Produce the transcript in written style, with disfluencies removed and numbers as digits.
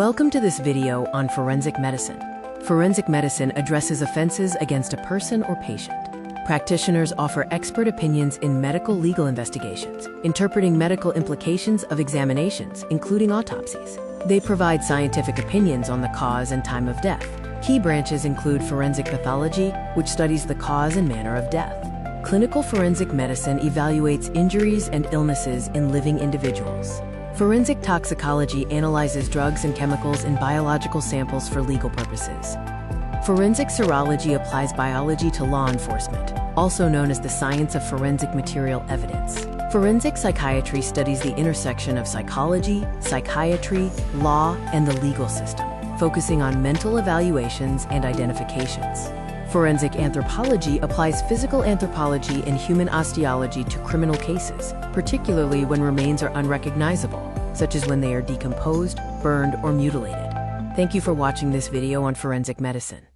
Welcome to this video on forensic medicine. Forensic medicine addresses offenses against a person or patient. Practitioners offer expert opinions in medical legal investigations, interpreting medical implications of examinations, including autopsies. They provide scientific opinions on the cause and time of death. Key branches include forensic pathology, which studies the cause and manner of death. Clinical forensic medicine evaluates injuries and illnesses in living individuals. Forensic toxicology analyzes drugs and chemicals in biological samples for legal purposes. Forensic serology applies biology to law enforcement, also known as the science of forensic material evidence. Forensic psychiatry studies the intersection of psychology, psychiatry, law, and the legal system, focusing on mental evaluations and identifications. Forensic anthropology applies physical anthropology and human osteology to criminal cases, particularly when remains are unrecognizable, such as when they are decomposed, burned, or mutilated. Thank you for watching this video on forensic medicine.